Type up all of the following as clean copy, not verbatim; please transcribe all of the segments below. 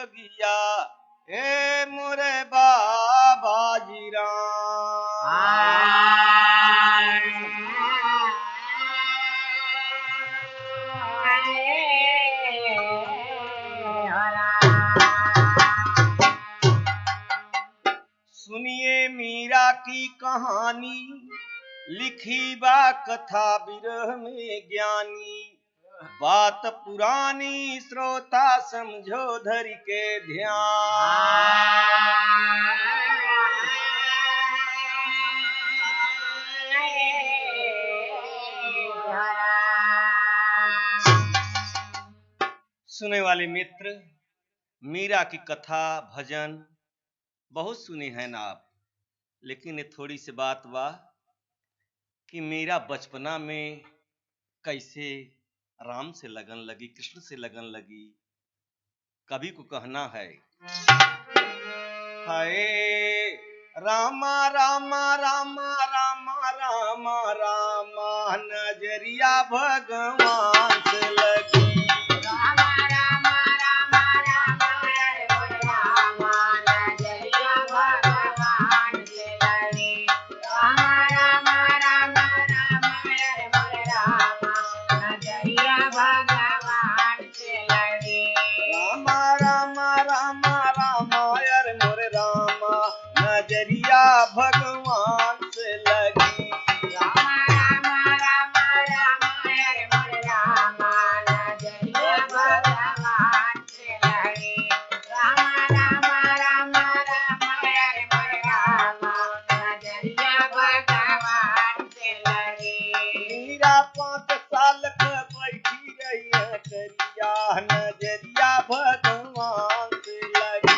जोगिया ए मोरे बाबा जी सुनिए मीरा की कहानी लिखी बा कथा विरह में ज्ञानी बात पुरानी श्रोता समझो धरि के ध्यान। सुने वाले मित्र, मीरा की कथा भजन बहुत सुने हैं ना आप, लेकिन ये थोड़ी सी बात बा कि मीरा बचपना में कैसे राम से लगन लगी, कृष्ण से लगन लगी। कवि को कहना है, हाय रामा रामा रामा रामा रामा रामा नजरिया भगवान से लगी। भगवान से लगी मीरा 5 साल बैठी रही करिया नजरिया भगवान से लगी।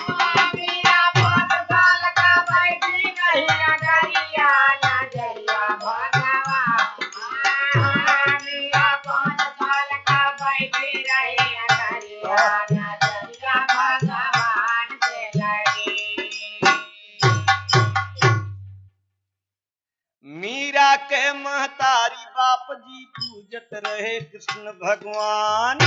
मीरा के महतारी बाप जी पूजत रहे कृष्ण भगवान।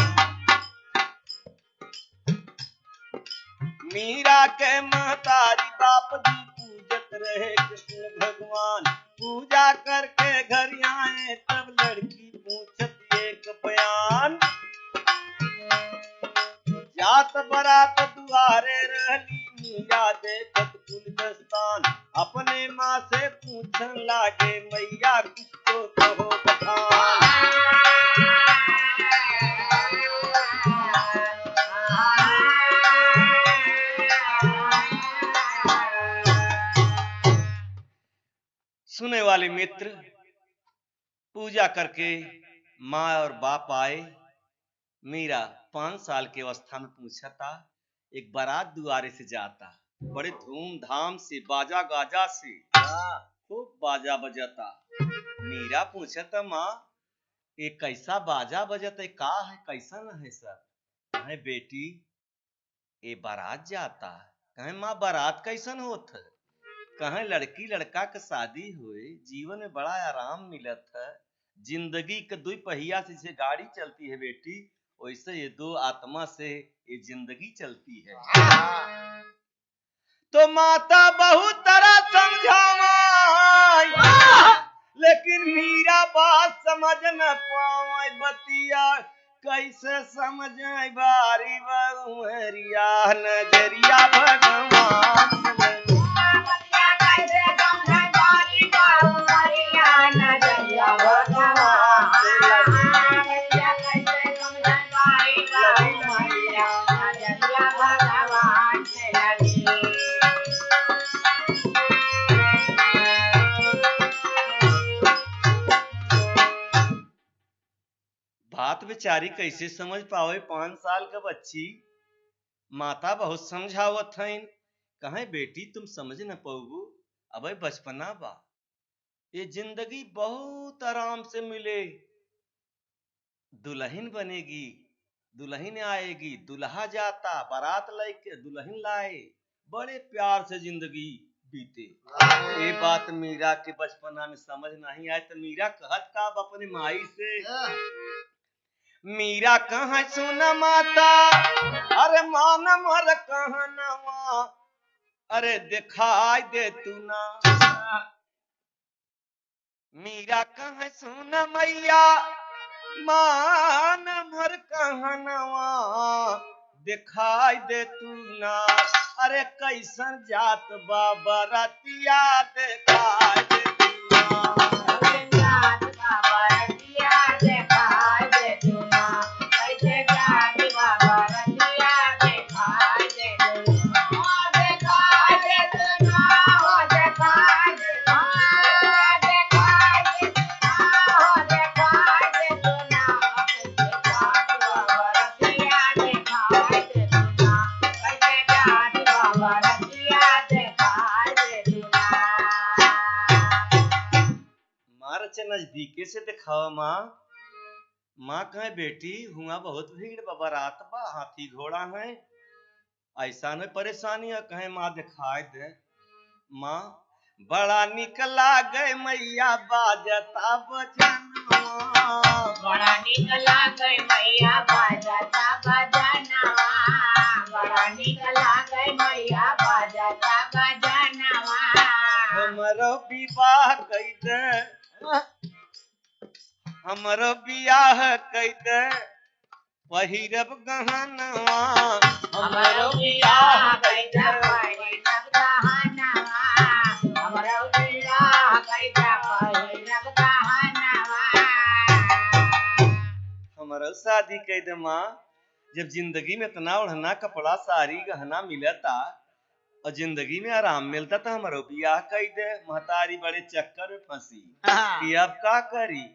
मीरा के महतारी बाप जी पूजत रहे कृष्ण भगवान। पूजा करके घर आए तब लड़की पूछत एक बयान। जात बरात दुआरे रहली मीरा देखत कुल दस्तान। अपने माँ से पूछन लागे मैया कुछ तो कहो बखान। सुने वाले मित्र, पूजा करके माँ और बाप आए। मीरा 5 साल की अवस्था में पूछता, एक बारात दुआरे से जाता, बड़े धूमधाम से बाजा गाजा से खूब बाजा बजता। मीरा पूछता, माँ ये कैसा बाजा बजता है, का है, कैसा न है सब? कहे बेटी ये बारात जाता। कहे माँ बारात कैसन होत है? कहे लड़की लड़का के शादी हुए, जीवन में बड़ा आराम मिलत है। जिंदगी के 2 पहिया से जैसे गाड़ी चलती है बेटी, वैसे ये 2 आत्मा से ये जिंदगी चलती है। तो माता बहुत तरह समझावाई, लेकिन मीरा बात समझ न पावाई। बतिया कैसे समझाई बारी बहुरिया नजरिया भगवान बात बेचारी कैसे समझ पावे? 5 साल का बच्ची। माता बहुत समझावत हैं। कहे बेटी तुम समझ न पाओगू, अबे बचपना बा, ये जिंदगी बहुत आराम से मिले। दुल्हन बनेगी, दुल्हन आएगी, दुल्हा जाता, बारात लेके दुल्हन लाए, बड़े प्यार से जिंदगी बीते। ये बात मीरा के बचपना में समझ नहीं आए तो मीरा कहत का अपने माई से, मीरा कहाँ सुन माता, अरे मान मर कहनवा, अरे दिखाई दे तू ना। मीरा कहाँ सुन मैया, मान मर कहनवा, दिखाई दे तू ना। अरे कैसन जात बाबा रतिया, दिखाई दे तू ना। नजदीके से दिखावा माँ। माँ कहे बेटी हुआ बहुत भीड़ बा, बारात बा, हाथी घोड़ा है, ऐसा न परेशानी है। कहे माँ दिखाई दे। माँ बड़ा निकला गए मैया बाजता बजनवा, बड़ा निकला गए मैया बाजता बजनवा, बड़ा निकला गए मैया बाजता बजनवा। हमरो विवाह कई दे, हमरो बियाह कई दे, पहिरब गहनवा, हमरो बियाह कई दे पहिरब गहनवा, हमरो बियाह कई दे पहिरब गहनवा। हमरो शादी कई दे माँ। जब जिंदगी में इतना ओढ़ना कपड़ा साड़ी गहना मिलता और जिंदगी में आराम मिलता तो हमारो बियाह कई दे। महतारी बड़े चक्कर में फंसी कि अब का करी।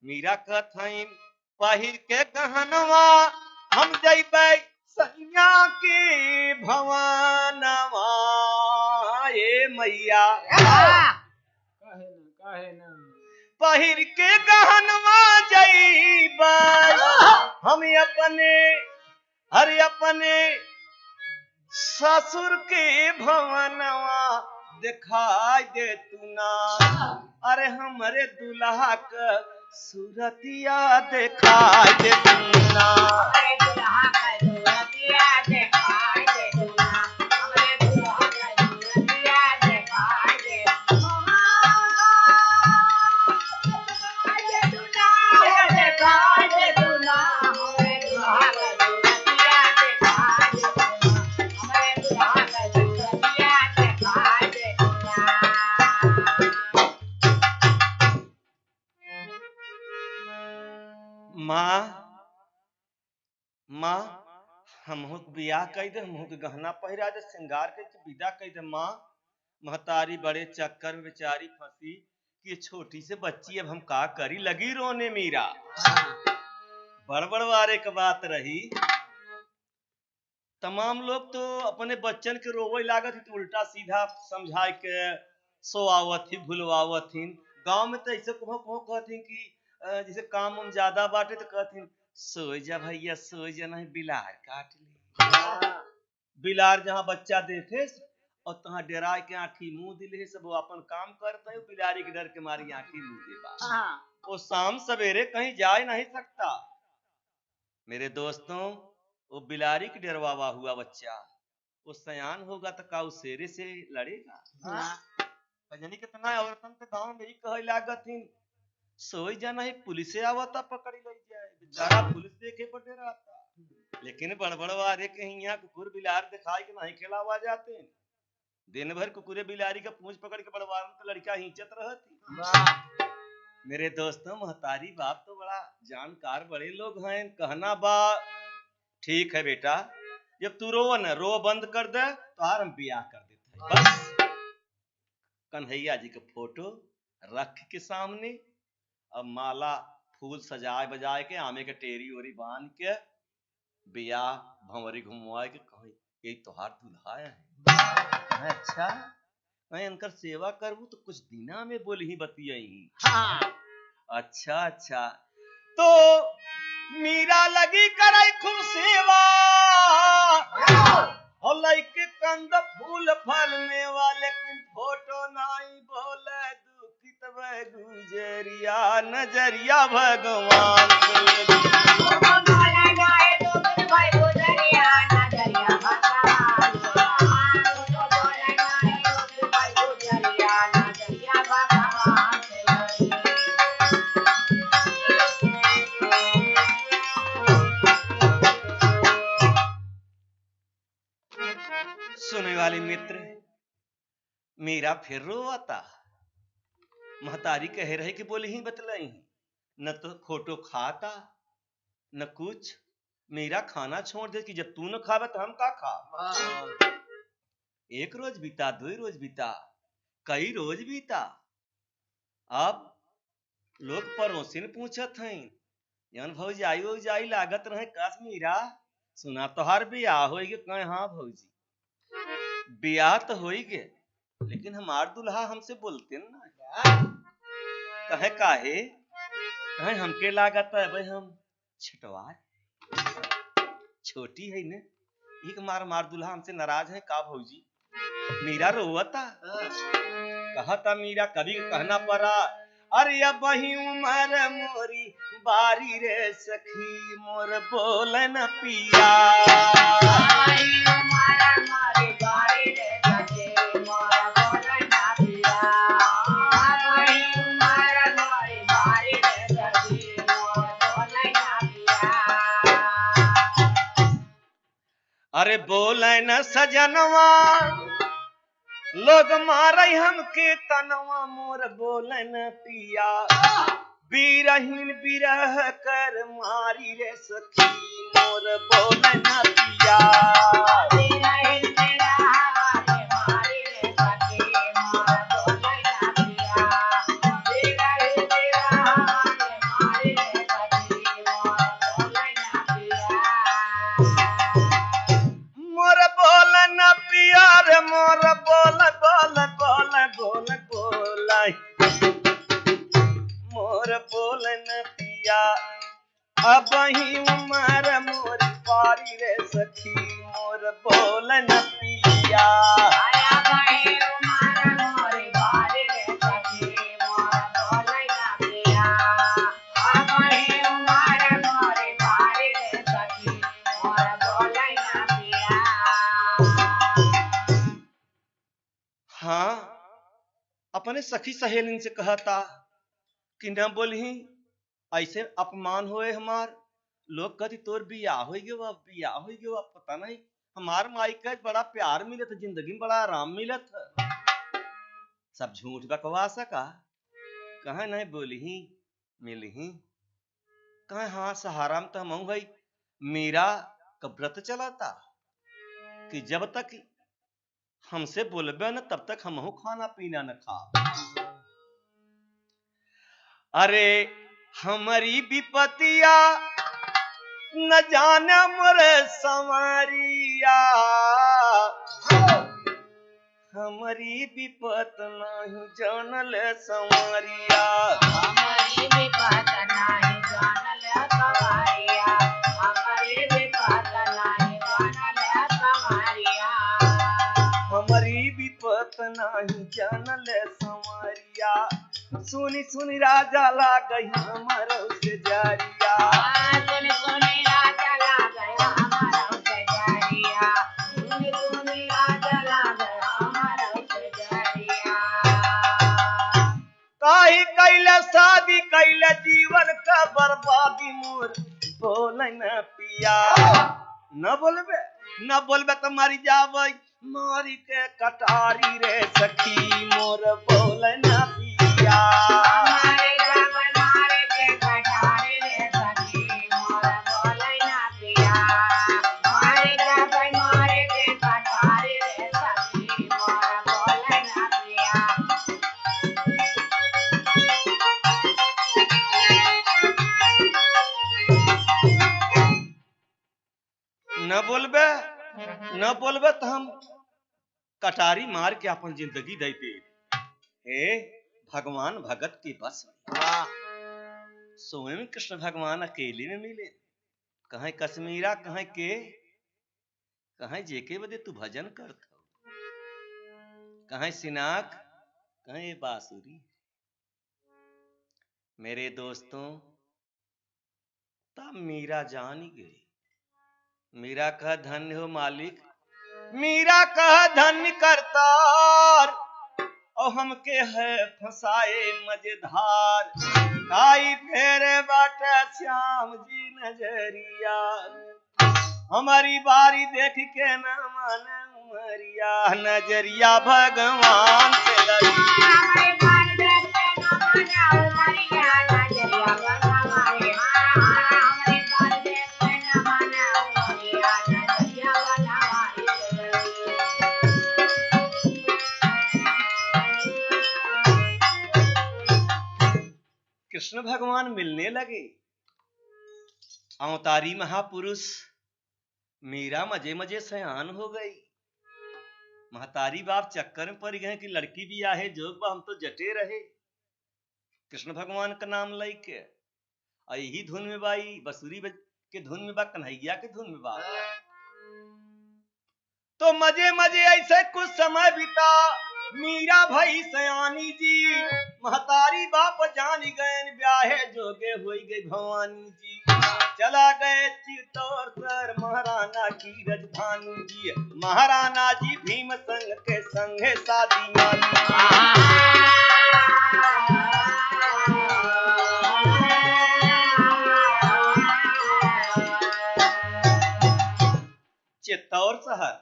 मीरा कहथीन पहिर के गहनवा हम जइबै सैया के भवनवा, ए मैया कहे ना पहिर के गहनवा जइबै हम अपने, अरे अपने ससुर के भवनवा, दिखाई दे तू ना। अरे हमरे दुल्हा का सूरतिया दिखाई दे तू ना। हमरे दुल्हा का सूरतिया दिखाई दे तू ना, हमरे दुल्हा का सूरतिया दिखाई दे तू ना। दिखाई दे तू ना, हमरे दुल्हा का सूरतिया दिखाई दे तू ना, हमरे दुल्हा का सूरतिया दिखाई दे तू ना। माँ माँ हमहू के बियाह कई दे, हमहू के गहना पहिरा दे, श्रृंगार कई के विदा कई दे। माँ महतारी बड़े चक्कर में बेचारी फंसी कि ये छोटी से बच्ची अब हम का करी, लगी रोने। मीरा बड़बड़वारे की बात रही। तमाम लोग तो अपने बच्चन के रोवे लागत ही तो उल्टा सीधा समझाए के सोआवत ही भुलवावत ही। गांव में तो ऐसे कहो कहो कहथिन कि जैसे काम उम ज्यादा बाटे तो कहथिन सोई जा भैया सोई जा, नहीं बिलार काट ली। बिलार जहाँ बच्चा देखे और तहाँ डेराय के आँखी मुंह दिले सब वो अपन काम करते है, बिलारी के डर के मारी आँखी मुंह देबा। वो शाम सवेरे कहीं जा नहीं सकता। मेरे दोस्तों वो बिलारी की डरवावा हुआ बच्चा वो सयान होगा तो का शेरे से लड़ेगा। भजनी कितना औरतन के गांव में ही कहे लागत ही सोई जाना ही पुलिस आवता पकड़ी ले जाए, बेचारा पुलिस देखे पर डराता। लेकिन बड़बड़वारे के यहाँ कुकुर बिलार दिखाई के नहीं खिलावा जाते। दिन भर कुकुरे बिलारी का पूंछ पकड़ के बड़वार तो लड़का हिंचत रहती। मेरे दोस्तों महतारी बाप तो बड़ा जानकार बड़े लोग हैं। कहना बा ठीक है बेटा, जब तू रो न रो बंद कर दे तो हम बियाह कर देते हैं। बस कन्हैया जी का फोटो रख के सामने अब माला फूल सजाए बजाए के आमे के टेरी ओरी बांध के बियाह भंवरी घुमवाए के कहीं यही तोहार दूल्हा है। अच्छा मैं इनकर सेवा करबू तो कुछ दिना में बोल ही बतियाई। अच्छा अच्छा तो मीरा लगी करे खूब सेवा और लइके कंद फूल फल मेवा, लेकिन फोटो नहीं बोले दुखित व गुजरिया नजरिया भगवान के। सुने वाले मित्र, मीरा फिर रोता। महतारी कह रहे कि बोले ही बतलाई, न तो खोटो खाता न कुछ। मीरा खाना छोड़ दे कि जब तू न खावे तो हम का खा। एक रोज बीता, 2 रोज बीता, कई रोज बीता। अब लोग पड़ोसिन पूछत हैं, जन भौजाई वौजाई लागत रहे काश मीरा सुना तोहार बियाह हो गए। कहे हाँ भौजी बियाह तो हो गए, लेकिन हमार दुल्हा हमसे बोलते ना। कहे काहे? कहे हमके लागत है भाई हम छटवार छोटी है ने, एक मार मार दुल्हा हमसे नाराज है का भौजी। मीरा रोवता। कहता मीरा कभी कहना पड़ा, अरे अब वही उम्र मोरी बारी रे सखी मोर बोलन पिया। अरे बोले न सजनवा लोग मारे हमके तनवा मोर बोलन पिया। बीरहीन बिरह कर मारी रे सखी मोर बोलन पिया। मोर बोलन पिया रे मोर बोल बोल बोल बोल बोल मोर बोलन पिया। अब ही उमर मोर पारी रे सखी मोर बोलन पिया। हाँ अपने सखी सहेलिन से कहता कि न बोलही ऐसे अपमान होए हमार। लोग कहती तोर बियाह हो गयो, अब बियाह हो गयो, अब पता नहीं हमार माई का बड़ा प्यार मिलत, जिंदगी में बड़ा आराम मिलत। सब झूठ बकवास का। कहे नहीं बोलही मिलही। कहे हाँ सहारा में तो हम भाई मीरा का व्रत चलाता कि जब तक हमसे बोलबे न तब तक हम खाना पीना न खा। अरे हमारी विपतिया न जाने मोरे संवरिया, हमारी विपत नहीं जानल संवरिया। हमारी विपत नहीं जानल संवरिया, हमारी विपत नहीं जानल संवरिया। हमारी विपत नहीं जानल संवरिया। सुनी सुनी राजा लागई हमारो से जारिया। सुनी सुनी राजा लागई हमारो से जारिया। सुनी सुनी राजा लागई हमारो से जारिया। काहे कैला शादी कैला जीवन का बर्बादी मोर बोलन पिया। न बोलबे तो मारी जावई मारी के कटारी रे सखी मोर बोलन पिया। हमारे जब मारे के कटारी रे सखी मोर बोलन पिया। हमारे जब मारे के कटारी रे सखी मोर बोलन पिया। न बोलबे तो हम कटारी मार के अपन जिंदगी देते। हे भगवान भगत के बस में। स्वयं कृष्ण भगवान अकेले में मिले। कहे कश्मीरा कहे के कहे जेके बदे तू भजन करत हो, कहे सिनाक कहे बांसुरी। मेरे दोस्तों तब मीरा जान गई। मीरा कह धन्य हो मालिक, मीरा कह धन्य करतार और हमके है फसाए मजेदार। आई फेरे बाटा श्याम जी नजरिया, हमारी बारी देख के न माने उमरिया नजरिया भगवान से लगी। हमारे बाल बच्चे न माना उमरिया नजरिया भगवान हमारे बाल बच्चे न माना उमरिया नजरिया भगवान। कृष्ण भगवान मिलने लगे। अवतारी महापुरुष मीरा मजे मजे सयान हो गई। महतारी बाप चक्कर में पड़ गए कि लड़की भी आहे जोग बा, हम तो जटे रहे। कृष्ण भगवान का नाम लेके यही धुन में बाई बसुरी के धुन में बा, कन्हैया के धुन में बा। तो मजे मजे ऐसे कुछ समय बीता। मीरा भाई सयानी जी महतारी बाप जान गए ब्याहे जोगे हुई गई भवानी जी। चला गए चित्तौड़ सर महाराना की राजधानी जी। महाराना जी भीम संग के संगे शादी मानी। चित्तौड़ शहर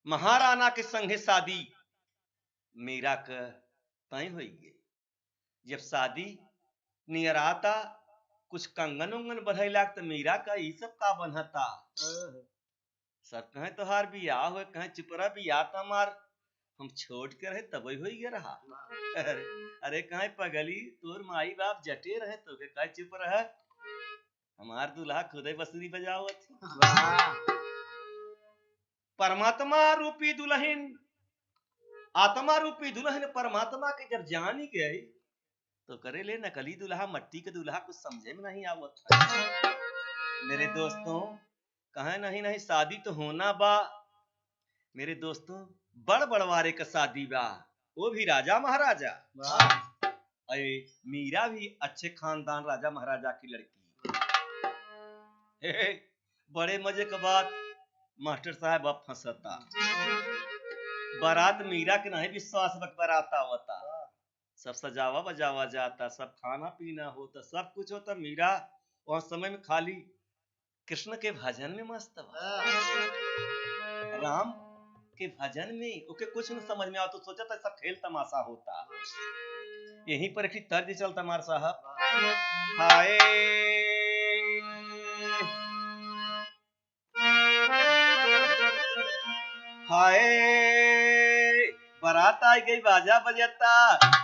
महाराना के संगे शादी मीरा का तय हो गई। जब शादी नियर आता कुछ कंगन उंगन बढ़े लाग तो मीरा का ये सब का बनता। सब कहे तोहार बियाह हुए कहे चुपरा बियाह तमार हम छोड़ के रहे तब हो रहा। अरे कहे पगली तोर माई बाप जटे रहे तो कहे चुप रहे। हमार दूल्हा खुदे बसुरी बजावत। परमात्मा रूपी दुल्हन आत्मा रूपी दुल्हन परमात्मा के जब जान ही गई तो करे ले नकली दुल्हा मट्टी के दुल्हा कुछ समझे में नहीं आवत। मेरे दोस्तों कहे नहीं नहीं शादी तो होना बा। मेरे दोस्तों बड़ बड़वारे का शादी बा, वो भी राजा महाराजा। अरे मीरा भी अच्छे खानदान राजा महाराजा की लड़की। बड़े मजे का बात मास्टर साहब अब फंसता। बारात मीरा के नहीं विश्वास बराता होता। सब सजावा बजावा जाता, सब खाना पीना होता, सब कुछ होता। मीरा वहां समय में खाली कृष्ण के भजन में मस्त बा। राम के भजन में ओके कुछ न समझ में आता तो सोचा था सब खेल तमाशा होता। यहीं पर एक तर्ज चलता मार साहब। हाय हाय बारात आ गई बाजा बजता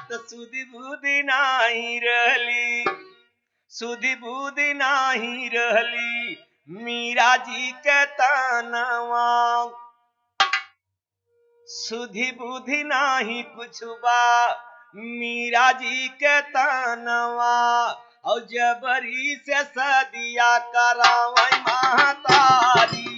तो सुधी बुद्धि नाही रहली। सुधी बुद्धि नाही रहली मीरा जी के तनवा। सुधी बुद्धि नाही कुछ बा मीरा जी के तनवा। और जबरी से सदिया करावई महतारी।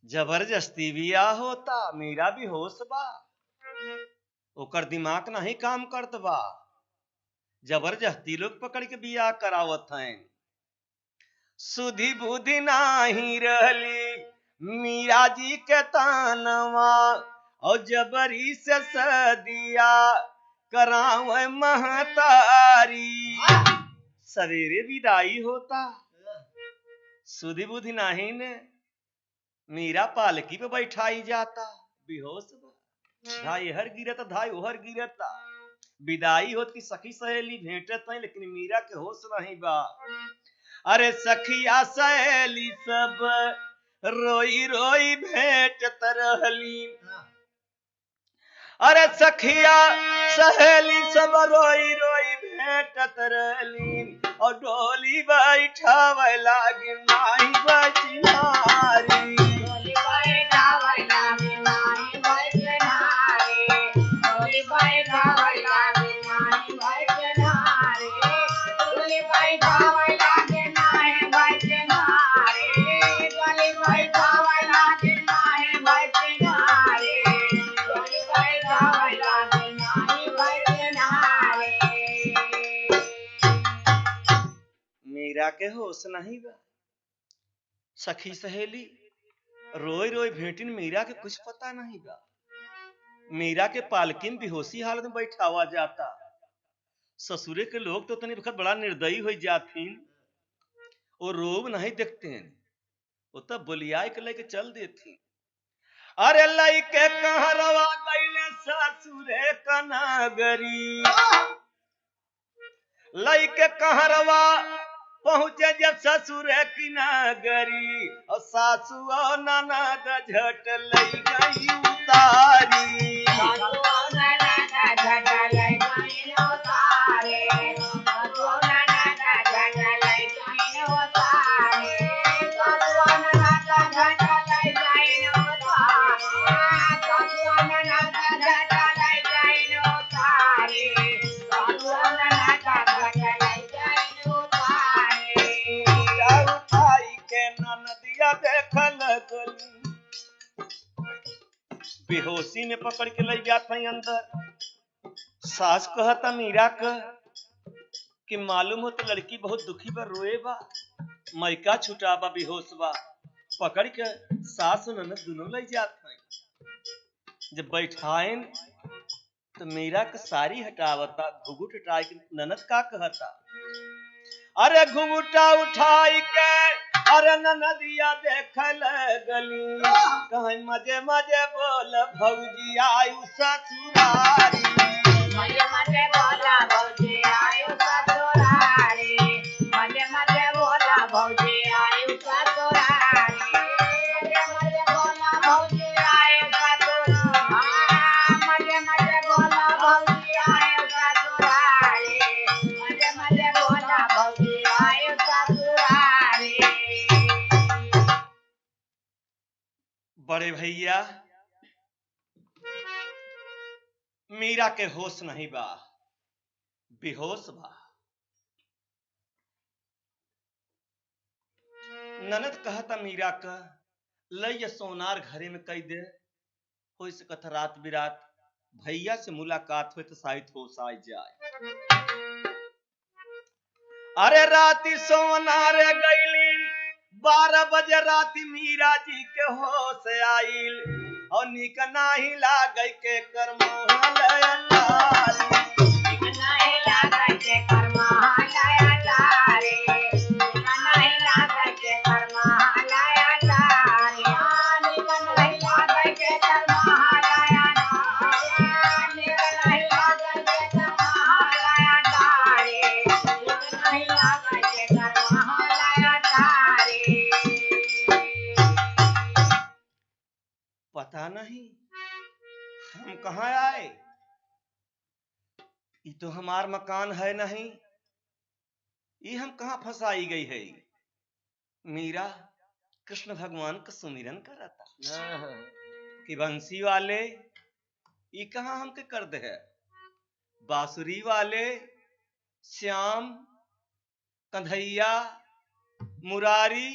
जबरदस्ती बिया होता मीरा भी होश बा, ओकर दिमाग नहीं काम करत बा। जबरदस्ती लोग पकड़ के बिया करावत हैं। सुधी बुद्धि नाही रहली मीरा जी के तनवा। और जबरी से सदिया करावे महतारी। सवेरे विदाई होता सुधी बुद्धि नाही ने मीरा पालकी पे बैठाई जाता। बेहोश धाई हर गिरता धाई उहर गिरता। विदाई होत की सखी सहेली भेंटत है लेकिन मीरा के होश नहीं बा। अरे सखिया सहेली सब रोई रोई भेंटत रहली। अरे सखिया सहेली सब रोई रोई भेंटत रहली। और डोली बैठावे लागी नाही बचिनारी। के होश नहीं बा। सखी सहेली रोई रोई भेटिन मीरा के कुछ पता नहीं बा। मीरा के पालकिन बेहोशी हालत में बैठावा जाता। ससुरे के लोग तो तनी वक्त बड़ा निर्दयी हो जातीन, वो रोब नहीं देखते हैं, वो तब बोलिया के लेके चल देती। अरे लइके कहाँ रवा गईले ससुरे कनागरी, लइके कहाँ रवा पहुंचे जब ससुरे की नगरी, और सासु और ननद झट लई गई उतारी। बेहोशी में पकड़ के ले जाता अंदर। सास कहता मीरा का कि मालूम हो तो लड़की बहुत दुखी बा, रोए बा, मैका छुटा बा, बेहोश बा। पकड़ के सास और ननद दोनों ले जाते हैं। जब बैठाएन तो मीरा का साड़ी हटावता, घुघुट हटाई के ननद का कहता, अरे घुघुटा उठाई के अरे ननदिया देख लगली, कहीं मजे मजे बोल भौजी आयु ससुरारी। मजे मजे बोला भौजी आयु ससुरारी, मजे मजे बोला भौजी आयु ससुरारी, मजे मजे बोला भौजी आयु ससुरारी, मजे मजे बोला भौजी आयु ससुरारी, मजे मजे बोला भौजी आयु ससुरारी। बड़े भैया मीरा के होश नहीं बा, बेहोश बा। ननद कहता मीरा का लय सोनार घरे में कई दे, हो सकत रात बिरात भैया से मुलाकात हो तो शायद होश आ जाए। अरे राती सोनार गईली 12 बजे राती मीरा जी के होश आइल, और निक नाही लागई के करमोहल लारी। निक नाही लागई के करमोहल लारी, निक नाही लागई के करमोहल लारी, निक नाही लागई के करमोहल लारी, निक नहीं लागई के करमोहल लारी, निक नहीं लागई के करमोहल लारी। पता नहीं हम कहाँ आए, ये तो हमार मकान है नहीं, ये हम कहाँ फंसाई गई है। मीरा कृष्ण भगवान का सुमिरन करता कि बंसी वाले ये कहाँ हमके कर दे है, बांसुरी वाले श्याम कंधैया मुरारी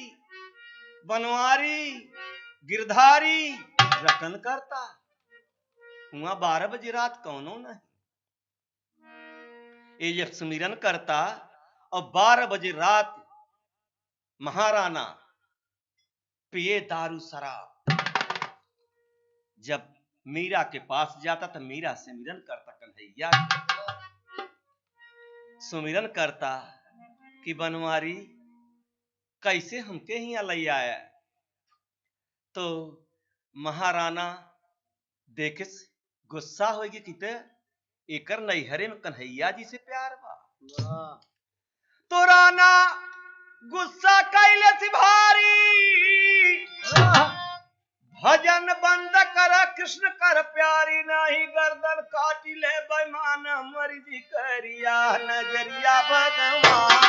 बनवारी गिरधारी रटन करता। हुआ 12 बजे रात कौनो नहीं, ये जब सुमिरन करता और 12 बजे रात महाराणा पिए दारू शराब, जब मीरा के पास जाता तो मीरा से मिलन करता, कन्हैया सुमिरन करता कि बनवारी कैसे हमके ही लई आया। तो महाराणा देखे गुस्सा होगी कि एकर नैहरे में कन्हैया जी से प्यार बा। तो राणा गुस्सा कैले से भारी, भजन बंद कर कृष्ण कर प्यारी, नहीं गर्दन काटी ले बेमान मर्जी करिया नजरिया भगवान।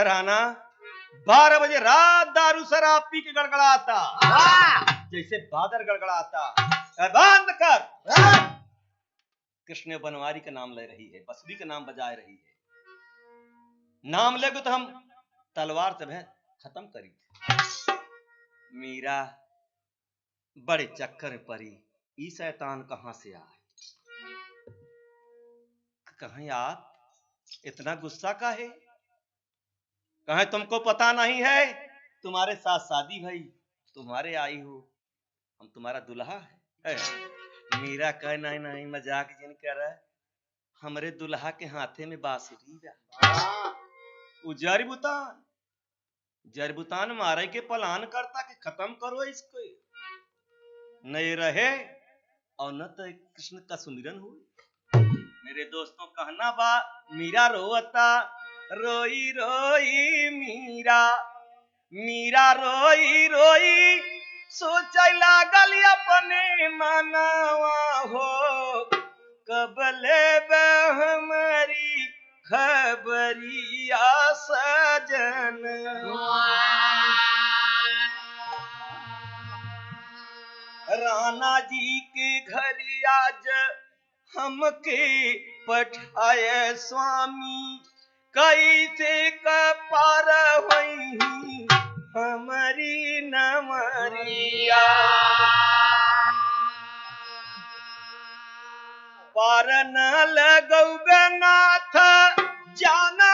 राणा 12 बजे रात दारू शराब पी के गड़गड़ाता, जैसे बादल गड़गड़ाता, बंद कर कृष्ण बनवारी का नाम ले रही है, बसुरी का नाम बजा रही है। नाम लेगो तो हम तलवार से खत्म करी। मीरा बड़े चक्कर में पड़ी, ई शैतान कहां से आए? कहीं आप इतना गुस्सा का है? कहीं तुमको पता नहीं है तुम्हारे साथ शादी भई, तुम्हारे आई हो, हम तुम्हारा दुल्हा है। मीरा कह नहीं नहीं मजाक जिन कर, हमरे दुल्हा के हाथे में बांसुरी बा। जरबुतान मारे के पलान करता कि खत्म करो इसको, नहीं रहे और न तो कृष्ण का सुमिरन हो। मेरे दोस्तों कहना बा, मीरा रोता, रोई रोई मीरा, मीरा रोई रोई सोच लागल अपने मनवा हो, कब लेबे हमारी खबरिया सजन। राणा जी के घर आज हमके पठाए स्वामी, कैसे कपार होई हमारी नमरिया। पार न लगौबे नाथ जाना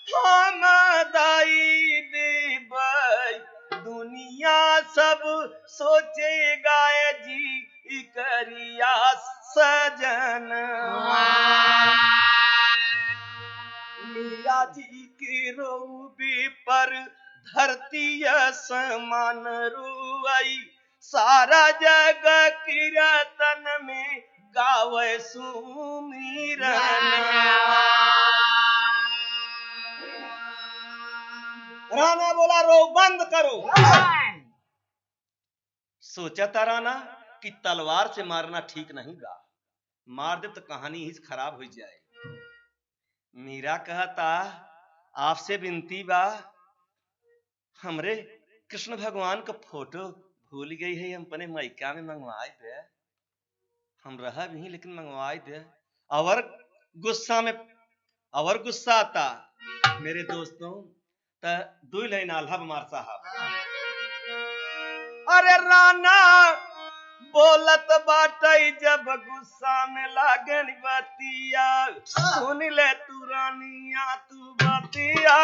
हम दाई देबै, दुनिया सब सोचेगा जी करिया सजन। मीरा जी के रोबे पर धरती समान रुआई, सारा जग कीर्तन में गावे सुमिरन। राणा बोला रो बंद करो। सोचा था राणा कि तलवार से मारना ठीक नहीं गा, मार दे तो कहानी ही खराब हो जाए। मीरा कहता आपसे विनती बा, हमरे कृष्ण भगवान का फोटो भूल गई है, हम अपने मायका में मंगवाए दे, हम रहा भी लेकिन मंगवाए दे। और गुस्सा आता मेरे दोस्तों, दो लाइन आल्हा मार साहब। अरे राणा बोलत बाटई जब गुस्सा में लागन बतिया, सुन ले तू रानिया तू बतिया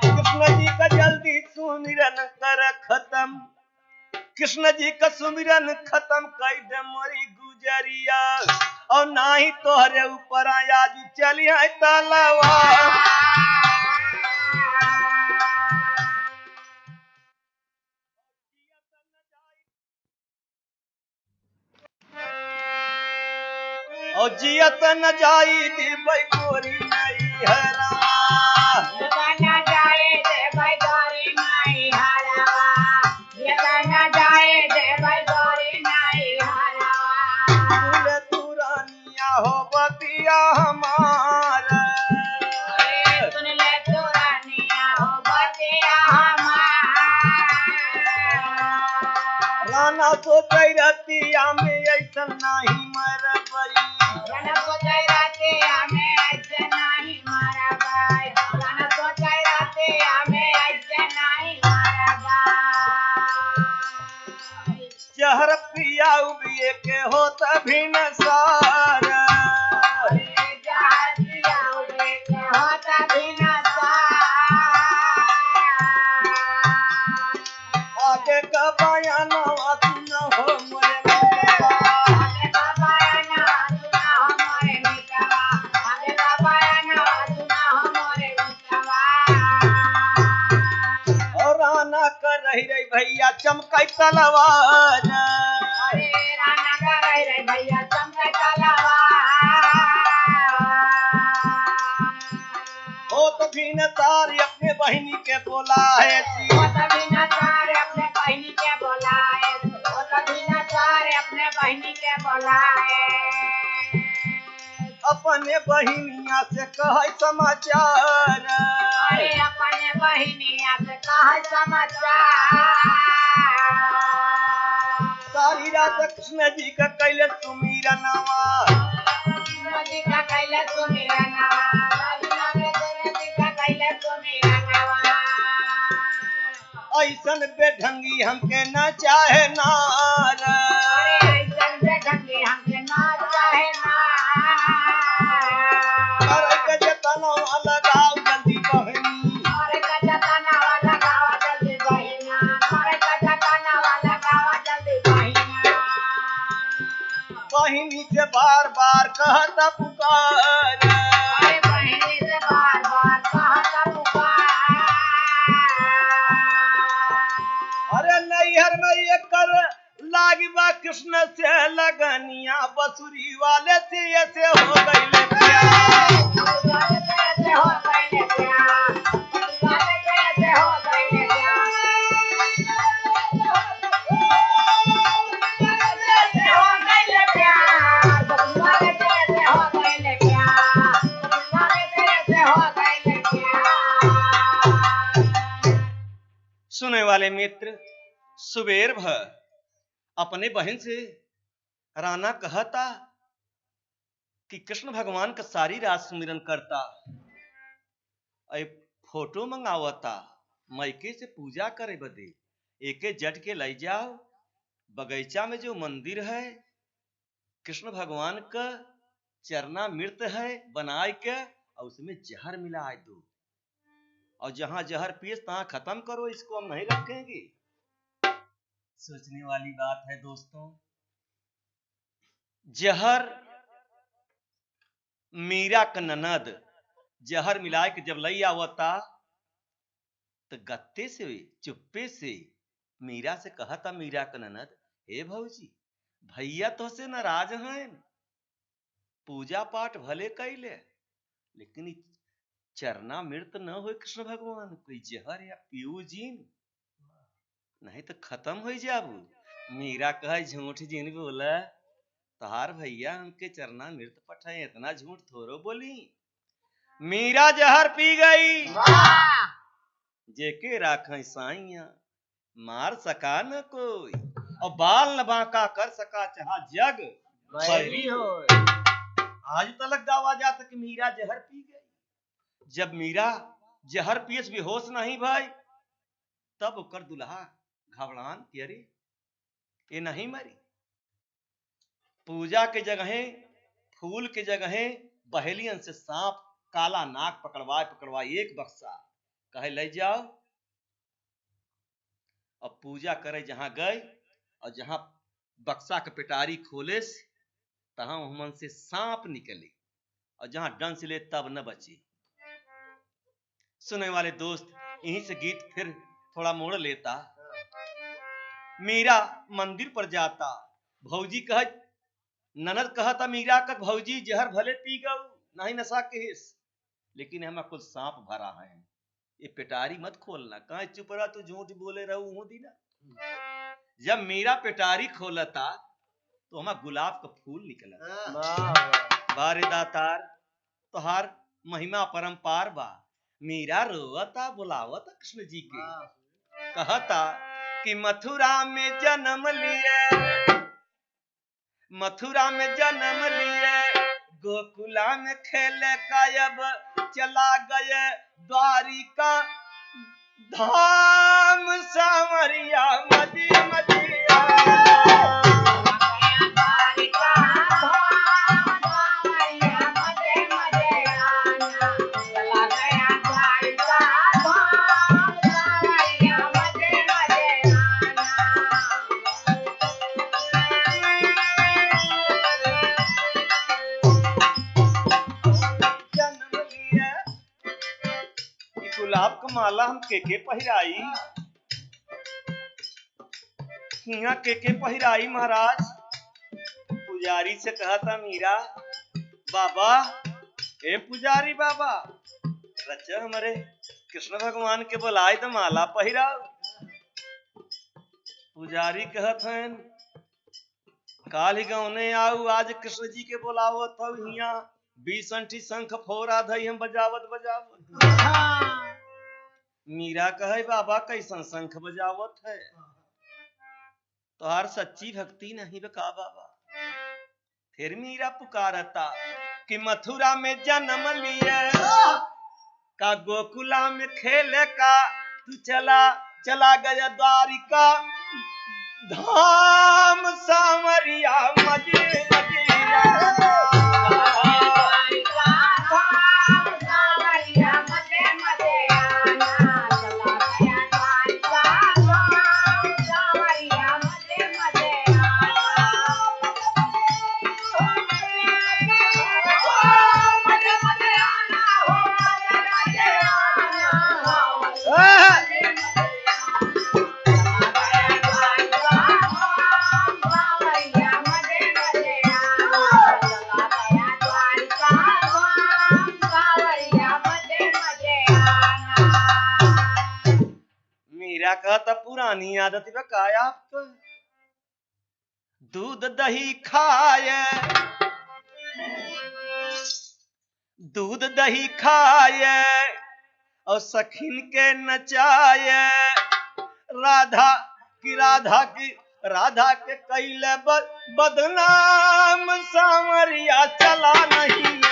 कृष्ण जी का जल्दी सुमिरन कर खत्म, कृष्ण जी का सुमिरन खत्म कर दे मोरी गुजरिया, और ना ही तोहरे ऊपर आज चलिया तलवार। और जियत न जाई देबै गोरी नहीं हरा, न जाए देबै गोरी नहीं हरा, न जाए देबै गोरी नहीं हरा। तू रानिया हो बतिया हमारा, सुन ले तू रानिया हो बतिया हमारा। राना सोचै रतिया में ऐसा नहीं मरबई, राना सोचै रतिया में ऐसा नहीं मरबई, राना सोचै रतिया में ऐसा नहीं मरबई। जहर पिया उबिए के हो तभी न सारा, जहर पिया उबिए के हो तभी न सारा। आगे का बयानवा तू न हो मोरे मितवा, आगे का बयानवा तू न हो मोरे मितवा, आगे का बयानवा तू न हो मोरे मितवा। और राना कर रही भैया चमकाई तलवार, अरे राना कर रही भैया चमकाई तलवार। हो तो भी न तारी अपने बहिनी के बोला है जी, वो तभी न सारे अपने बहिनी के बोलाए, वो तभी न सारे अपने बहिनी के बोलाए। अपन अपने बहिनिया से कह समाचार। अरे अपने बहिनिया से कहा समाचार। सारी रात कृष्ण जी का कैले सुमिरनवा। नदी का कैले सुमिरनवा, नदी का कैले सुमिरनवा। ऐसन बेढंगी हमके न चाहे नार। अरे ऐसन बेढंगी हमके ना चाहे ना। अरे के जतनवा लगाओ जल्दी बहनी। अरे कजताना वाला गावा जल्दी बहिना, अरे कजताना वाला गावा जल्दी बहिना। बहिनी से बार बार कहता पुकार। अरे बहिनी से बार बार कहता पुकार। अरे नैहर में ये कर लागी बा कृष्ण से लगनिया, बसुरी वाले से ऐसे हो गई प्यार। वाले से ऐसे हो गए प्यार, वाले से ऐसे हो गए प्यार। ऐसे हो गए प्यार, वाले से ऐसे हो गए प्यार, वाले से ऐसे हो गए प्यार। सुने वाले मित्र, सुबेर भर अपने बहन से राना कहता कि कृष्ण भगवान का सारी रात सुमिरन करता। ऐ फोटो मंगावता मैके से पूजा करे बदे। एके जट के ले जाओ बगीचा में जो मंदिर है, कृष्ण भगवान का चरणामृत है बनाए के, और उसमें जहर मिलाए दो, और जहां जहर पिए तहां खत्म करो, इसको हम नहीं रखेंगे। सोचने वाली बात है दोस्तों। जहर मीरा का ननद जहर मिलाए के जब लई आवता, तो गत्ते से चुप्पे से मीरा से कहा था, मीरा का ननद, हे भौजी भैया तो से नाराज हैं, पूजा पाठ भले कैले, लेकिन ई चरणामृत न हो कृष्ण भगवान, कोई जहर या पीऊ जीन, नहीं तो खत्म हो जाबू। मीरा कहे, झूठ जीन बोला, तहार भैया हमके चरणामृत पठाए, इतना झूठ थोड़ो बोली। मीरा जहर पी गई। वाह! जेके राखें साइया, मार सका न कोई, और बाल न बांका कर सका चाहा जग बैरी हो। आज तलक दावा जाता कि मीरा जहर पी गई। जब मीरा जहर पियस बेहोश नहीं भाई, तब ओकर दुल्हा घबरान कि अरे ये नहीं मरी। पूजा के जगह फूल के जगह बहेलियन से सांप काला नाग पकड़वाए एक बक्सा कहे ले जाओ, और पूजा करे जहां गए, और जहां बक्सा के पेटारी खोले तहां हमन से सांप निकले, और जहां डंस ले तब न बचे। सुने वाले दोस्त, यहीं से गीत फिर थोड़ा मोड़ लेता। मीरा मंदिर पर जाता, भौजी कह ननद कहता मीरा का, भौजी जहर भले पी गऊ, नहीं नशा के हिस, लेकिन हमें कुछ सांप भरा है, ये पेटारी मत खोलना। कहा चुप रहा, तू झूठ बोले रहू हूं दीना। जब मीरा पेटारी खोलता तो हमें गुलाब का फूल निकला। बारे दातार तोहार महिमा परम्पार बा। मीरा रोवता बुलावता कृष्ण जी के, कहता कि मथुरा में जन्म लिए, मथुरा में जन्म लिए, गोकुला में खेले कायब, चला गए द्वारिका धाम, सामरिया मदी मदिया। गुलाब का माला हम के पहिराई, हिया के पहिराई महाराज। पुजारी से कहा था मीरा, बाबा ए पुजारी बाबा, रचा हमारे कृष्ण भगवान के बुलाए तो माला पहिराओ। पुजारी कहत हैं, काल ही गौने आऊ, आज कृष्ण जी के बुलाओ तो हिया बीसंठी शंख फोरा धई हम बजावत बजावत। मीरा कहे बाबा कैसन शंख बजावत है, तोहार सच्ची भक्ति नहीं बका बाबा। फिर मीरा पुकारता कि मथुरा में जन्म लिए का गोकुला में खेले का, तू चला चला गया द्वारिका धाम सामरिया मजे मजिया। कहता पुरानी आदत बकाया आपको, दूध दही खाए, दूध दही खाए और सखिन के नचाए, राधा के कैले बदनाम सामरिया चला नहीं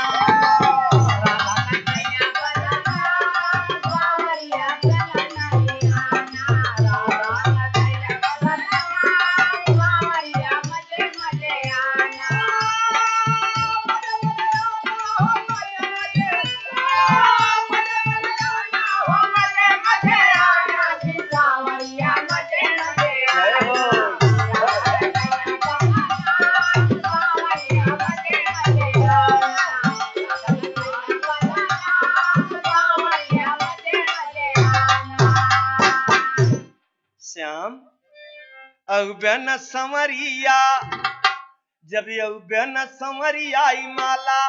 न समरिया। जब न समरिया माला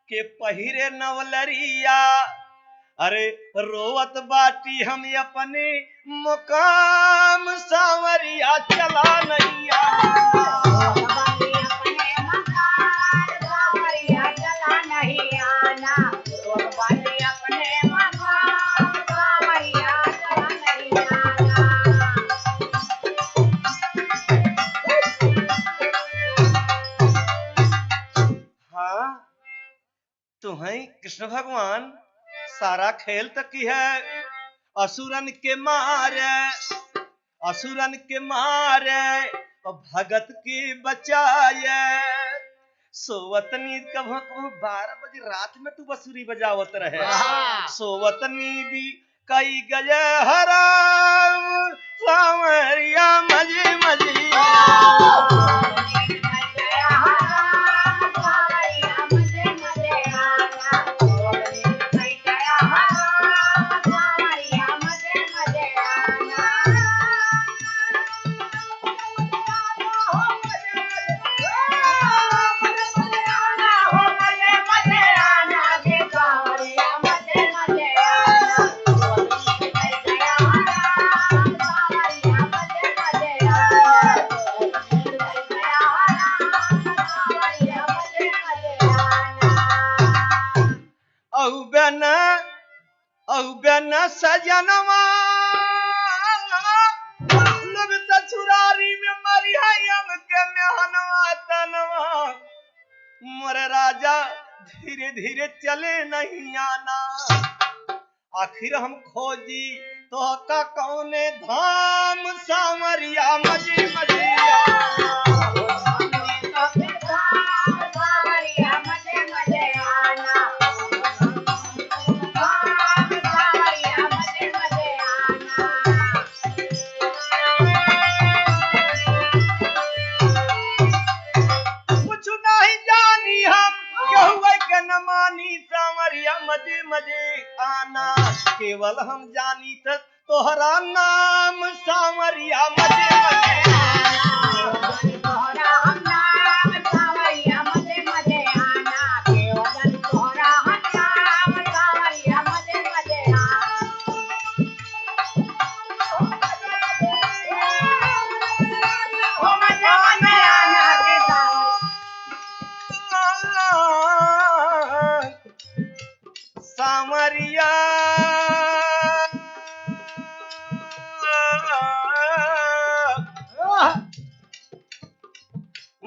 के पहिरे नवलरिया, अरे रोवत बाटी हम अपने मुकाम सावरिया चला नैया। तुम्हें कृष्ण भगवान सारा खेल तक की है, असुरन के मारे और भगत की बचाए। सोवतनी कभो 12 बजे रात में तू बंसुरी बजावत रहे, सोवतनी दी कई गजे हराम सावरिया मजी मजिया। सजनवा लोग ससुरारी में मरी है हम के मेहनवा तनवा, मोरे राजा धीरे धीरे चले नहीं आना। आखिर हम खोजी तो का कौने धाम सावरिया मजी मजिया। मजे मजे आना केवल हम जानी तोहरा नाम सावरिया मजे मजे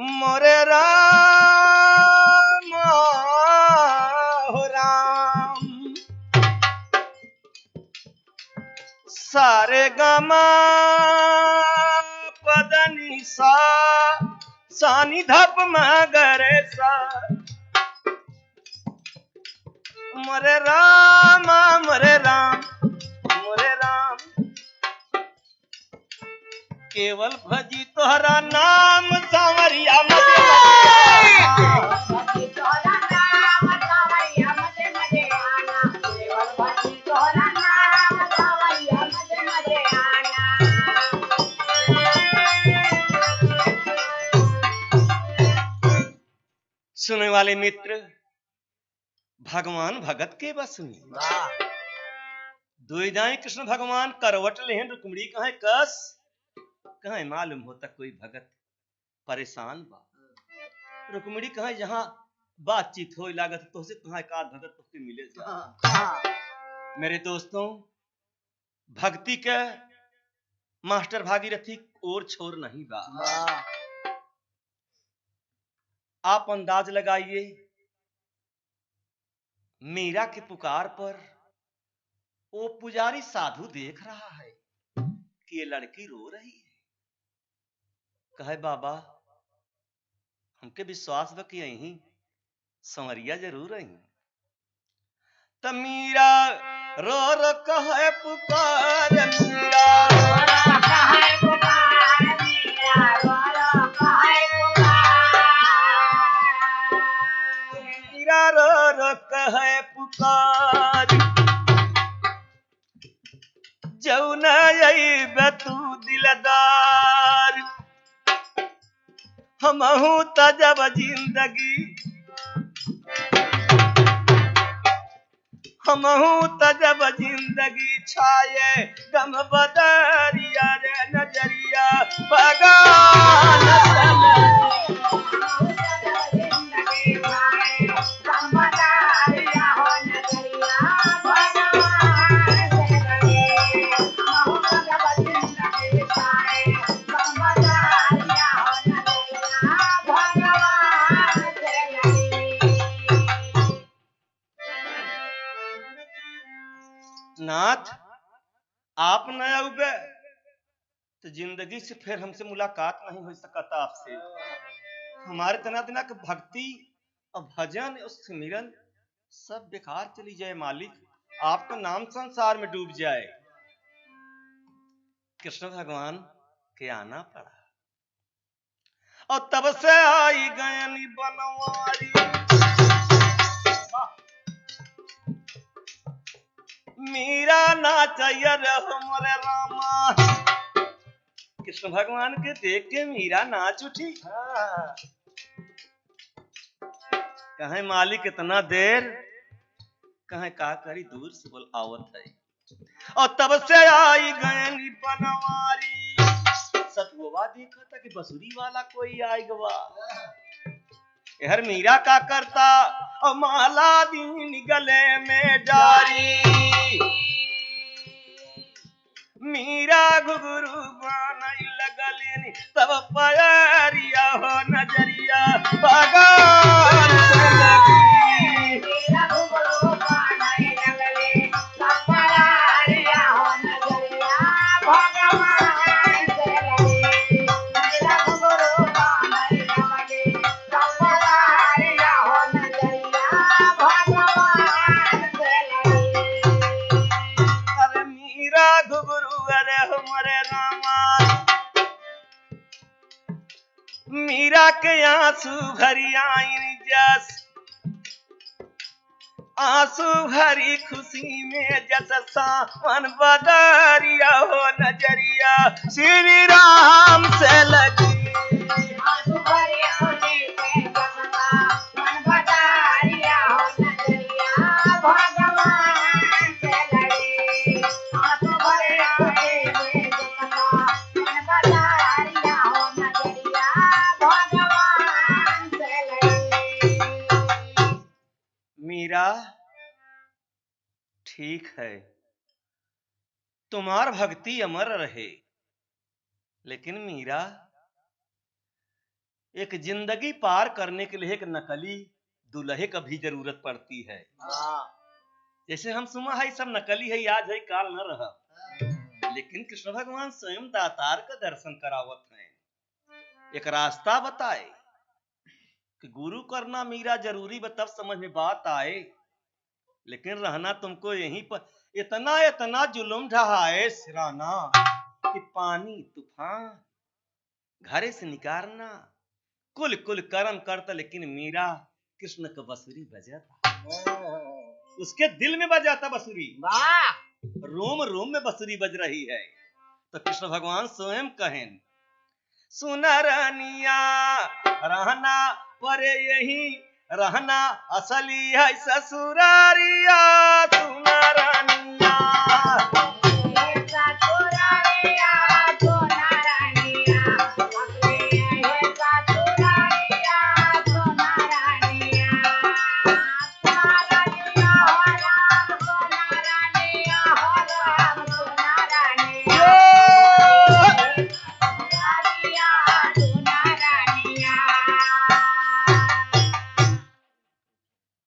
मोरे राम हो राम सारे गामा पदनी सा सानी धप मगरे सा मोरे राम मोरे राम मोरे राम केवल भजी तोहरा नाम सांवरिया मजे भजी तोरा नाम सांवरिया मजे मजे आना केवल भजी तोरा नाम सांवरिया मजे मजे आना सुनने वाले मित्र भगवान भगत के बस में दुईदाई कृष्ण भगवान करवट लेहन रुक्मणी कहे कस कहे मालूम होता कोई भगत परेशान बा रुक्मणी कहे जहां बातचीत हो लागत तो से कहा एक आध भगत तो मिले जा। मेरे दोस्तों भक्ति के मास्टर भागीरथी और छोर नहीं बा। आप अंदाज लगाइए मीरा के पुकार पर वो पुजारी साधु देख रहा है कि ये लड़की रो रही है। कहे बाबा हमके विश्वास बा कि यही संवरिया जरूर रही त मीरा रो रो कहे पुकार मीरा कहे पुकार मीरा रो कहे पुकार मीरा रो रो कहे पुकार जौन अइबे तू दिलदार हमहू तजब जिंदगी हमहू तजब जिंदगी छाये गम बदरिया रे नजरिया बगान जिंदगी पाए समदारिया हो नजरिया भगवान से लगे बहुत जब जिंदगी पाए समदारिया हो नजरिया भगवान से लगे नाथ आप न आउबे तो जिंदगी से फिर हमसे मुलाकात नहीं हो सकता आपसे। हमारे तना तना के भक्ति और भजन और सिमरन सब बेकार चली जाए मालिक आपका नाम संसार में डूब जाए। कृष्ण भगवान के आना पड़ा और तब से आई गयनी बनवारी मीरा नाचैया रहो मोरे रामा। कृष्ण भगवान के देख के मीरा नाच उठी। कहे मालिक इतना देर कहे का करी दूर से बोल आवत है और तब से आई गयनी बनवारी सतुआ देखा था कि बसुरी वाला कोई आई गवा हर मीरा का करता और माला दीन गले में डारी मीरा घुघरू बानई लगलिनी तब पयरिया हो नजरिया बगान से लगी मेरा घुघरू बानई लगले सपरारिया हो नजरिया भगवान से लगे मेरा घुघरू बानई लगले सपरारिया हो नजरिया भगवान से लगे अरे मीरा घुघरू अरे हमरे रामा मीरा के आंसू भरी आईन जस आंसू भरी खुशी में जस सावन बदरिया हो नजरिया श्री राम से लगी आंसू भरी खुशी में जसता मन बदारिया हो नजरिया भगवान से लगे आंसू भरी खुशी में जसता मन बदारिया हो नजरिया भगवान से लगे मीरा ठीक है तुम्हार भक्ति अमर रहे लेकिन मीरा एक जिंदगी पार करने के लिए एक नकली दुल्हे का भी जरूरत पड़ती है। जैसे हम सुना है सब नकली है, आज है काल न रहा, लेकिन कृष्ण भगवान स्वयं दातार का दर्शन करावत हैं, एक रास्ता बताए कि गुरु करना मीरा जरूरी बा, तब समझ में बात आए। लेकिन रहना तुमको यहीं पर, इतना इतना जुल्म ढहाए सिराना कि पानी तूफान घरे से निकारना, कुल कुल कर्म करता, लेकिन मीरा कृष्ण का बंसुरी बजाता, उसके दिल में बजाता बंसुरी, रोम रोम में बंसुरी बज रही है। तो कृष्ण भगवान स्वयं कहें, सुना रानिया रहना पर यही रहना असली है ससुरारिया, सुना रानिया।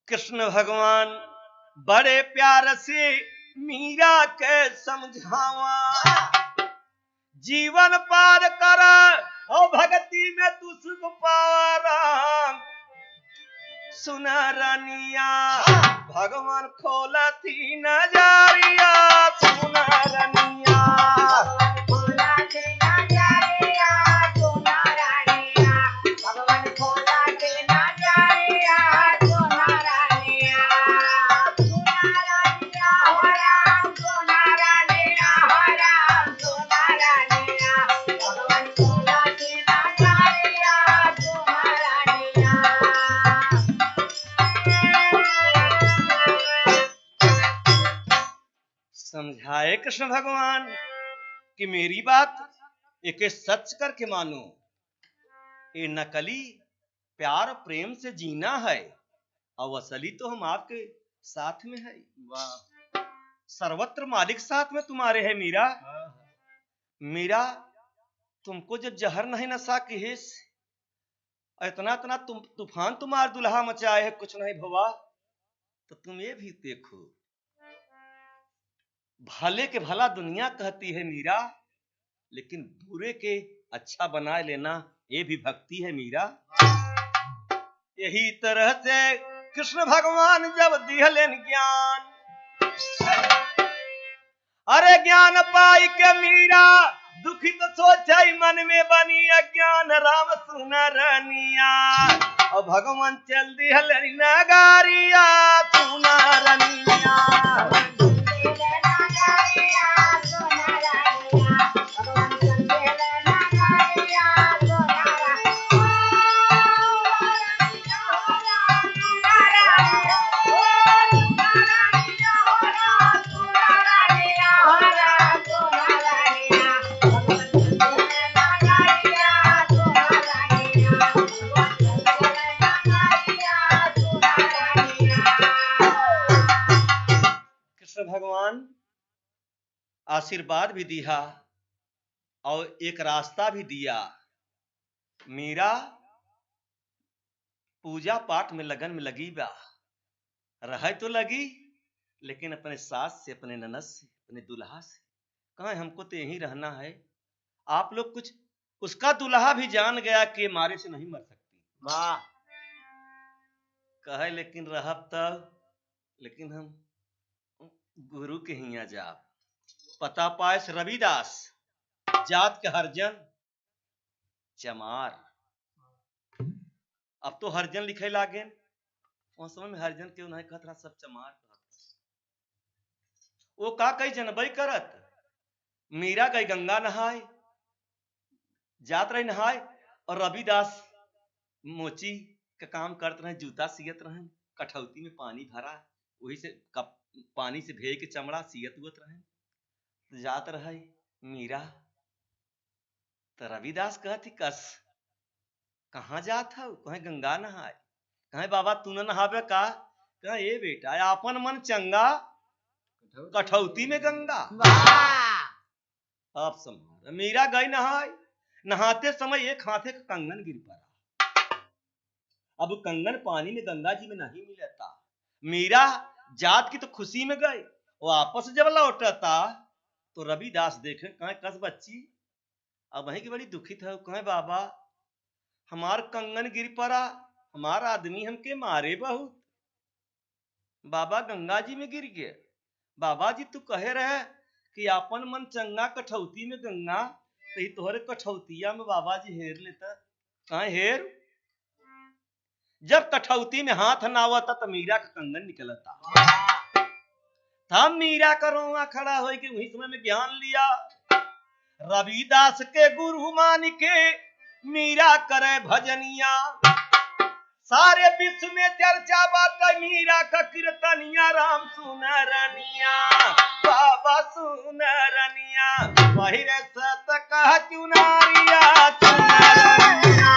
कृष्ण भगवान बड़े प्यार से मीरा के समझावा, जीवन पार कर और भक्ति में तू सुख पावा राम। सुना रानिया भगवान खोला थी नजरिया, सुना रानिया। समझाए कृष्ण भगवान कि मेरी बात एक सच करके मानो, ये नकली प्यार प्रेम से जीना है और असली तो हम आपके साथ में है। वाह, सर्वत्र मालिक साथ में तुम्हारे है मीरा। मीरा तुमको जब जहर नहीं नशा की हिस, इतना इतना तुम तूफान तुम्हार दुल्हा मचाए है, कुछ नहीं भवा, तो तुम ये भी देखो, भले के भला दुनिया कहती है मीरा, लेकिन बुरे के अच्छा बना लेना ये भी भक्ति है मीरा। यही तरह से कृष्ण भगवान जब दिहलेन ज्ञान, अरे ज्ञान पाई के मीरा दुखित सोचा मन में बनी अज्ञान, राम सुना रनिया और भगवान चल दिहलेन नगारिया, सुना रनिया। भगवान आशीर्वाद भी दिया और एक रास्ता भी दिया। मीरा पूजा पाठ में लगन में लगी बा, रह तो लगी, लेकिन अपने सास से, अपने ननद से, अपने दुल्हा से कहा हमको तो यहीं रहना है। आप लोग कुछ, उसका दुल्हा भी जान गया कि मारे से नहीं मर सकती। वाह, कहे लेकिन रहब तब, लेकिन हम गुरु के हिया जा। पता पाए रविदास जात के हरजन चमार, अब तो हरजन लिखे लागे, उस समय में हरजन क्यों नहीं कहत रहा, सब चमार कहत। वो का कई जनबई करत, मीरा गई गंगा नहाए, जात रही नहाए, और रविदास मोची का काम करते रहे, जूता सियत रहे, कठौती में पानी भरा, वही से पानी से भेज के चमड़ा सियत हुत रहे, जात रहे मीरा। तो रविदास कहती कस कहाँ जात हो, कहे गंगा नहाए, कहे बाबा तू न नहावे का, कहे ए बेटा आपन मन चंगा, कठौती में गंगा। आप समझ, मीरा गई नहाए, नहाते समय एक हाथे का कंगन गिर पड़ा, अब कंगन पानी में गंगा जी में नहीं मिलता। मीरा जात की तो खुशी में गए, वापस जब लौटता तो रविदास देखे कहे कस बच्ची अब वहीं की बड़ी दुखित है। कहे बाबा हमार कंगन गिर पड़ा, हमार आदमी हमके मारे बहुत। बाबा गंगा जी में गिर गए। बाबा जी तू कहे रहे कि अपन मन चंगा कठौती में गंगा, तो ही तोहरे कठौतिया में बाबा जी हेर लेता। कहे हेर, जब कठौती में हाथ नावता तो मीरा का कंगन निकलता। तब मीरा का रोआ खड़ा हो के वही समय में ज्ञान लिया। रविदास के गुरु मान के मीरा करे भजनिया, सारे विश्व में चर्चा बात मीरा का कीर्तनिया। राम सुनरनिया बाबा सुनरनिया, वही रे सत कह चुनारिया चुनरनिया।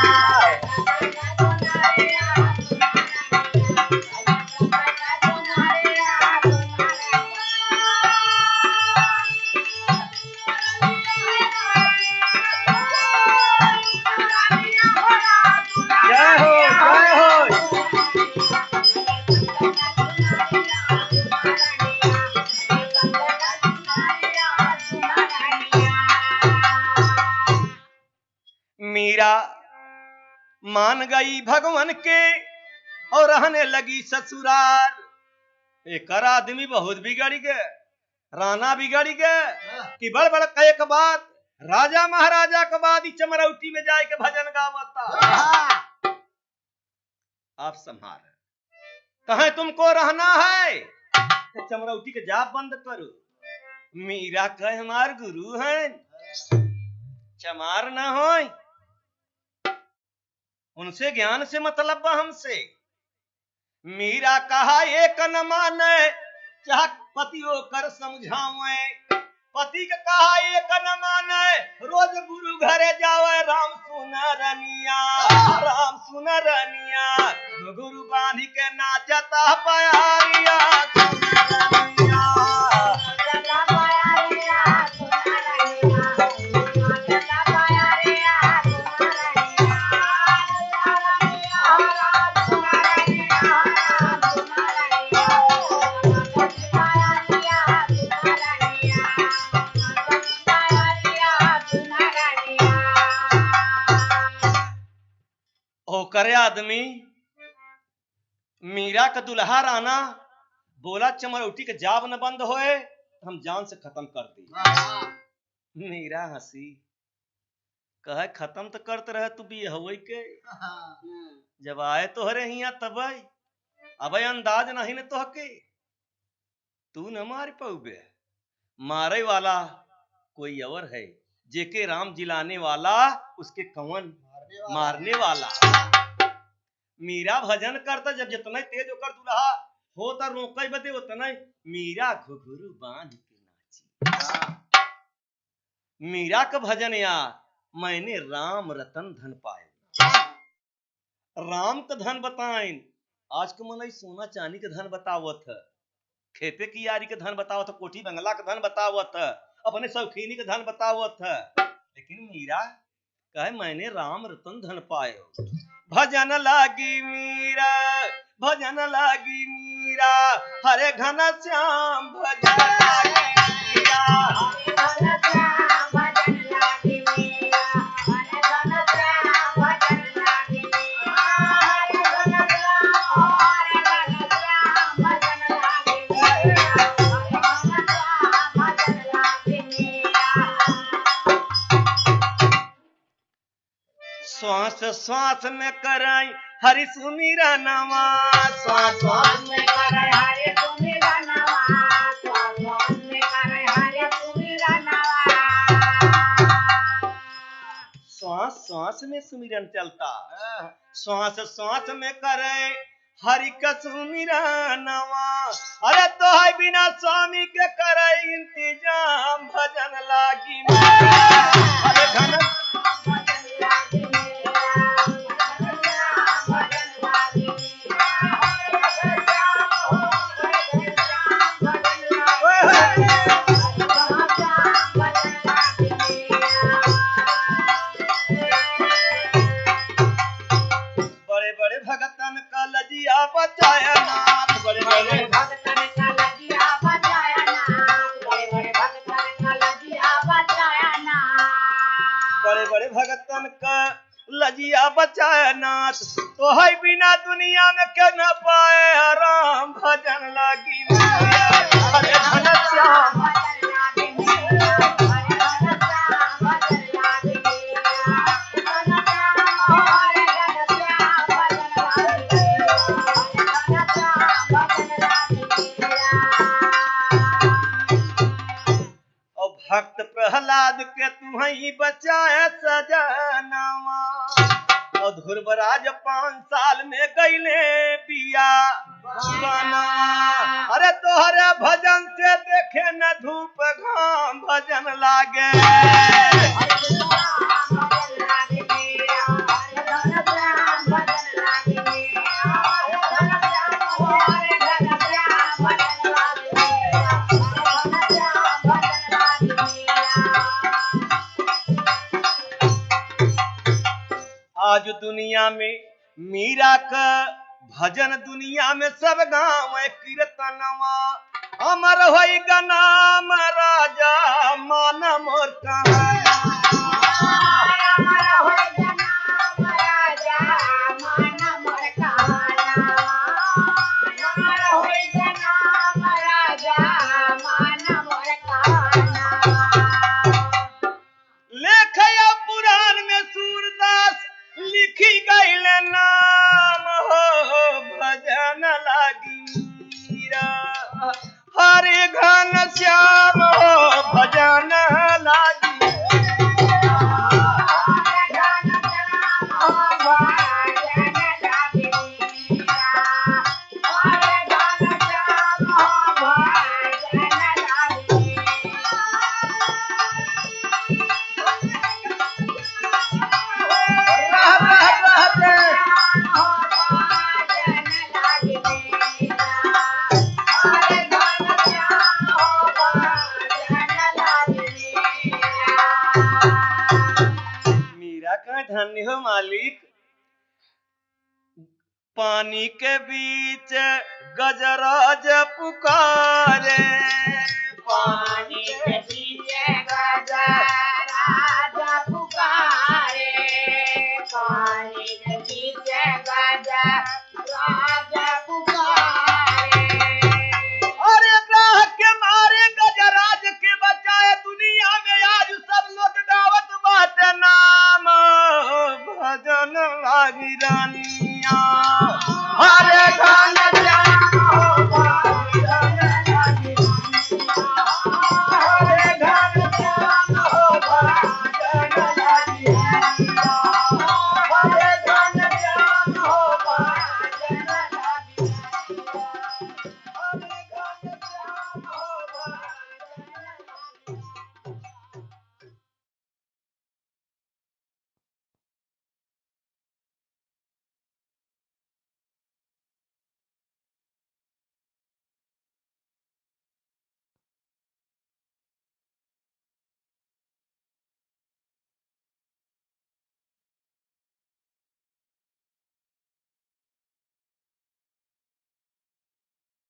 जय हो जय हो। मीरा मान गई भगवान के और रहने लगी ससुराल। एक आदमी बहुत बिगड़ गए, राना बिगड़ गए कि बड़ बड़ कहे के बाद राजा महाराजा के बाद ही चमरौटी में जाए के भजन गावता। आप संभाल, कहे तुमको रहना है तो चमरौटी के जाप बंद करो। मीरा कहे हमार गुरु हैं, चमार न हो, उनसे ज्ञान से मतलब हमसे। मीरा कहा एक न माने चाह पति होकर समझावे, पति के कहा एक न माने रोज गुरु घरे जावे। राम सुनरनिया राम सुनरनिया, गुरु बांधी के नाचता प्यारिया सुनरनिया। करे आदमी मीरा का दुल्हा राना बोला चमरौटी के जाब न बंद होए तो हम जान से खत्म कर दी। मीरा हंसी कहे खत्म तो करते रहे तू भी हवई के, जब आए तोहरे हिया तब अब अंदाज नहीं ने तोहके, तू न मार पाऊबे। मारे वाला कोई और है, जेके राम जिलाने वाला उसके कवन मारने वाला। मीरा भजन करता जब जितना तेज होकर दुल्हा होता रोके बदे उतना मीरा घुघरू बांध के नाची। मीरा का भजन यार, मैंने राम रतन धन पाए। राम का धन बताएं, आज के मन सोना चांदी का धन बतावत है, खेते की यारी का धन बतावत है, कोठी बंगला का धन बतावत है, अपने शौकीनी का धन बतावत है। लेकिन मीरा कहे मैंने राम रतन धन पायो। भजन लागी मीरा भजन लागी मीरा, हरे घन श्याम भजन लागी मीरा। श्वास श्वास में कराई हरि सुमीरा नवा, श्वास श्वास में कराई हरि सुमीरा नवा, श्वास श्वास में कराई हरि सुमीरा नवा। श्वास श्वास में सुमिरन चलता, श्वास श्वास में करे हरि का सुमीरा नवा। अरे तो है बिना स्वामी के करे इंतजाम, भजन लागी अरे घन भगत का लजिया बचाए नाथ, तो है बिना दुनिया में के न पाए राम भजन लागी हरे घनश्याम। और भक्त प्रहलाद के तुम्हें बचाए सजनावा, और ध्रुवराज 5 साल में गईले बिया बना। अरे तोहरे भजन से देखे न धूप घाम भजन लागे आज दुनिया में मीरा का भजन दुनिया में सब गाँव कीर्तनवा, अमर होई गनाम राजा मान मोर कहाना। लेखया पुराण में सूरदास लिखी गईल नाम हो भजन लागी मीरा हरे घनश्याम हो भजन लागी। धन्य हो मालिक, पानी के बीच गजराज पुकारे, पानी के बीच गजराज पुकारे, पानी के बीच गजराज पुकारे। अरे ग्रह के मारे गजराज के बचाए दुनिया में आज सब लोग गावत बाटे नाम भजन लागी रानिया हरे गाना।